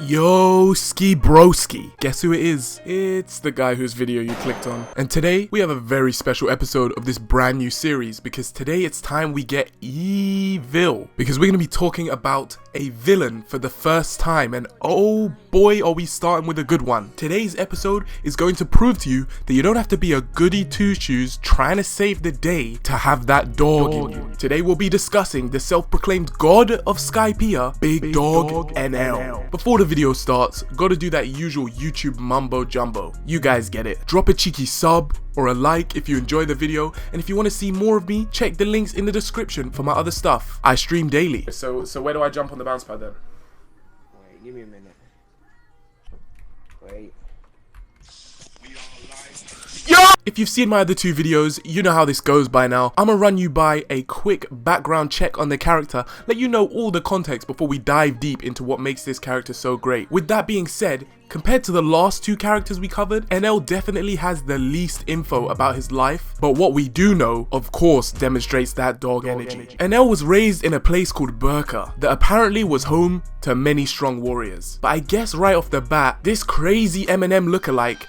Yo, ski broski. Guess who it is? It's the guy whose video you clicked on. And today, we have a very special episode of this brand new series because today it's time we get evil. Because we're going to be talking about a villain for the first time, and oh boy are we starting with a good one. Today's episode is going to prove to you that you don't have to be a goody two-shoes trying to save the day to have that dog in you. Today we'll be discussing the self-proclaimed god of Skypiea, Big Dawg Enel. Before the video starts, gotta do that usual YouTube mumbo jumbo. You guys get it. Drop a cheeky sub or a like if you enjoy the video, and if you want to see more of me, check the links in the description for my other stuff. I stream daily. So where do I jump on the bounce pad then? Wait, give me a minute. Wait. Yo! If you've seen my other two videos, you know how this goes by now. I'ma run you by a quick background check on the character, let you know all the context before we dive deep into what makes this character so great. With that being said, compared to the last two characters we covered, Enel definitely has the least info about his life, but what we do know, of course, demonstrates that dog energy. Enel was raised in a place called Burka that apparently was home to many strong warriors. But I guess right off the bat, this crazy Eminem lookalike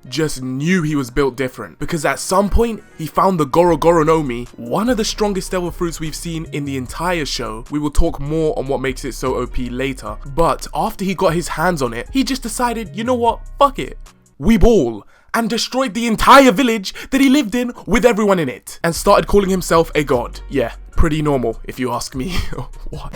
just knew he was built different, because at some point he found the Gorogoronomi, one of the strongest devil fruits we've seen in the entire show. We will talk more on what makes it so OP later, but after he got his hands on it, he just decided, you know what, fuck it, we ball, and destroyed the entire village that he lived in with everyone in it, and started calling himself a god. Yeah, pretty normal if you ask me. What?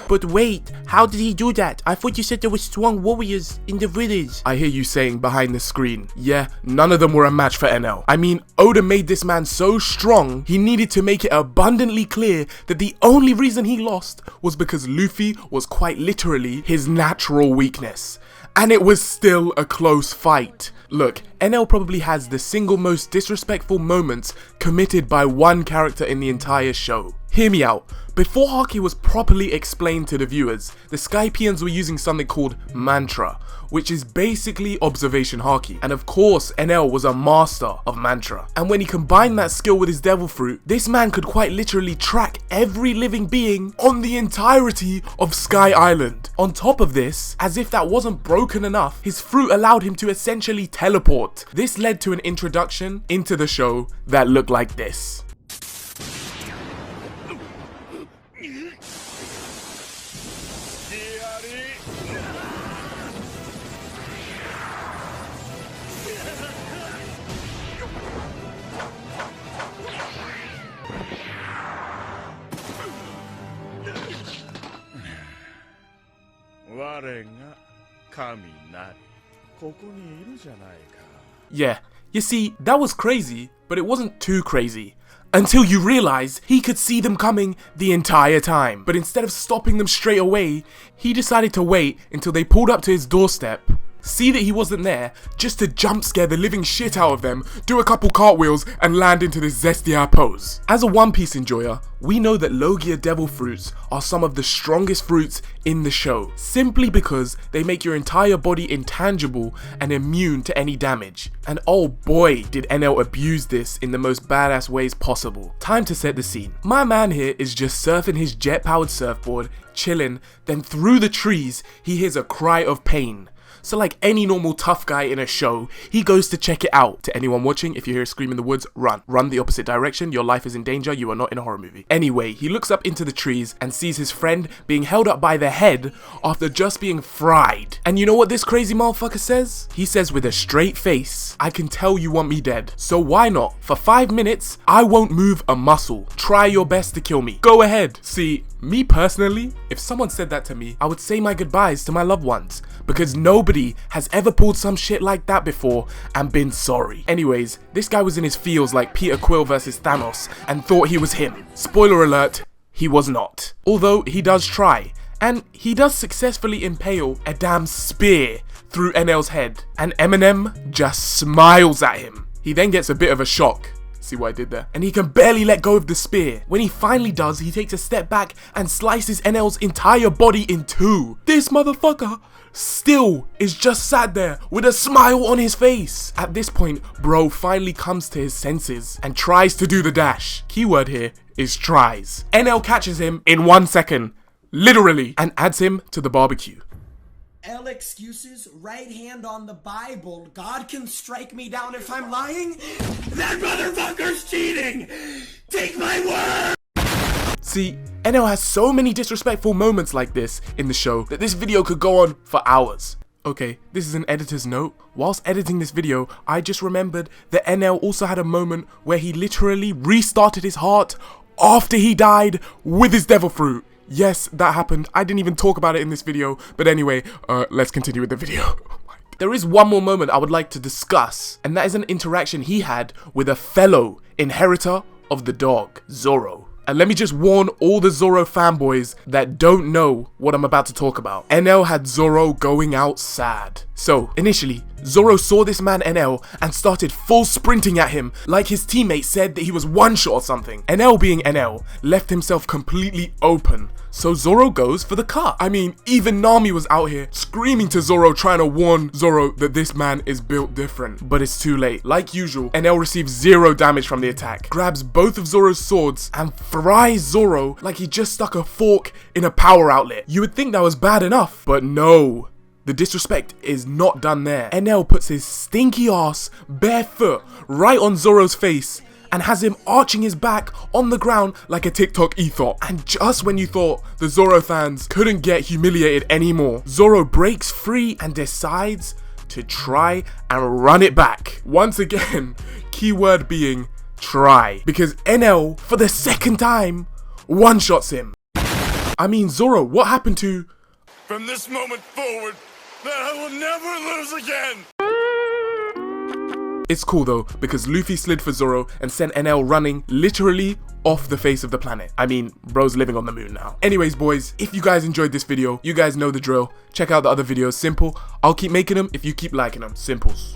But wait, how did he do that? I thought you said there were strong warriors in the village. I hear you saying behind the screen. Yeah, none of them were a match for Enel. I mean, Oda made this man so strong, he needed to make it abundantly clear that the only reason he lost was because Luffy was quite literally his natural weakness. And it was still a close fight. Look, Enel probably has the single most disrespectful moments committed by one character in the entire show. Hear me out. Before Haki was properly explained to the viewers, the Skypians were using something called mantra, which is basically observation Haki. And of course, Enel was a master of mantra. And when he combined that skill with his devil fruit, this man could quite literally track every living being on the entirety of Sky Island. On top of this, as if that wasn't broken enough, his fruit allowed him to essentially teleport. This led to an introduction into the show that looked like this. Yeah, you see, that was crazy, but it wasn't too crazy. Until you realize he could see them coming the entire time. But instead of stopping them straight away, he decided to wait until they pulled up to his doorstep, see that he wasn't there, just to jump scare the living shit out of them, do a couple cartwheels, and land into this zesty pose. As a One Piece enjoyer, we know that Logia devil fruits are some of the strongest fruits in the show, simply because they make your entire body intangible and immune to any damage. And oh boy, did Enel abuse this in the most badass ways possible. Time to set the scene. My man here is just surfing his jet-powered surfboard, chilling, then through the trees, he hears a cry of pain. So like any normal tough guy in a show, he goes to check it out. To anyone watching, if you hear a scream in the woods, run. Run the opposite direction, your life is in danger, you are not in a horror movie. Anyway, he looks up into the trees and sees his friend being held up by the head after just being fried. And you know what this crazy motherfucker says? He says with a straight face, I can tell you want me dead. So why not? For 5 minutes, I won't move a muscle. Try your best to kill me. Go ahead. See, me personally, if someone said that to me, I would say my goodbyes to my loved ones, because nobody has ever pulled some shit like that before and been sorry. Anyways, this guy was in his feels like Peter Quill versus Thanos and thought he was him. Spoiler alert, he was not. Although he does try, and he does successfully impale a damn spear through Enel's head, and Eminem just smiles at him. He then gets a bit of a shock. See what I did there? And he can barely let go of the spear. When he finally does, he takes a step back and slices Enel's entire body in two. This motherfucker still is just sat there with a smile on his face. At this point, bro finally comes to his senses and tries to do the dash. Keyword here is tries. Enel catches him in 1 second, literally, and adds him to the barbecue. L excuses, right hand on the Bible. God can strike me down if I'm lying. That motherfucker's cheating! Take my word! See, Enel has so many disrespectful moments like this in the show that this video could go on for hours. Okay, this is an editor's note. Whilst editing this video, I just remembered that Enel also had a moment where he literally restarted his heart after he died with his devil fruit. Yes, that happened. I didn't even talk about it in this video. But anyway, let's continue with the video. There is one more moment I would like to discuss, and that is an interaction he had with a fellow inheritor of the Dawg, Zoro. And let me just warn all the Zoro fanboys that don't know what I'm about to talk about. Enel had Zoro going out sad. So, initially, Zoro saw this man Enel and started full sprinting at him like his teammate said that he was one-shot or something. Enel, being Enel, left himself completely open. So Zoro goes for the cut. I mean, even Nami was out here screaming to Zoro, trying to warn Zoro that this man is built different. But it's too late. Like usual, Enel receives 0 damage from the attack, grabs both of Zoro's swords and fries Zoro like he just stuck a fork in a power outlet. You would think that was bad enough, but no. The disrespect is not done there. Enel puts his stinky ass barefoot right on Zoro's face and has him arching his back on the ground like a TikTok ethot. And just when you thought the Zoro fans couldn't get humiliated anymore, Zoro breaks free and decides to try and run it back. Once again, keyword being try, because Enel, for the second time, one-shots him. I mean, Zoro, what happened to... From this moment forward, that I will never lose again! It's cool though, because Luffy slid for Zoro and sent Enel running literally off the face of the planet. I mean, bro's living on the moon now. Anyways, boys, if you guys enjoyed this video, you guys know the drill. Check out the other videos, simple. I'll keep making them if you keep liking them, simples.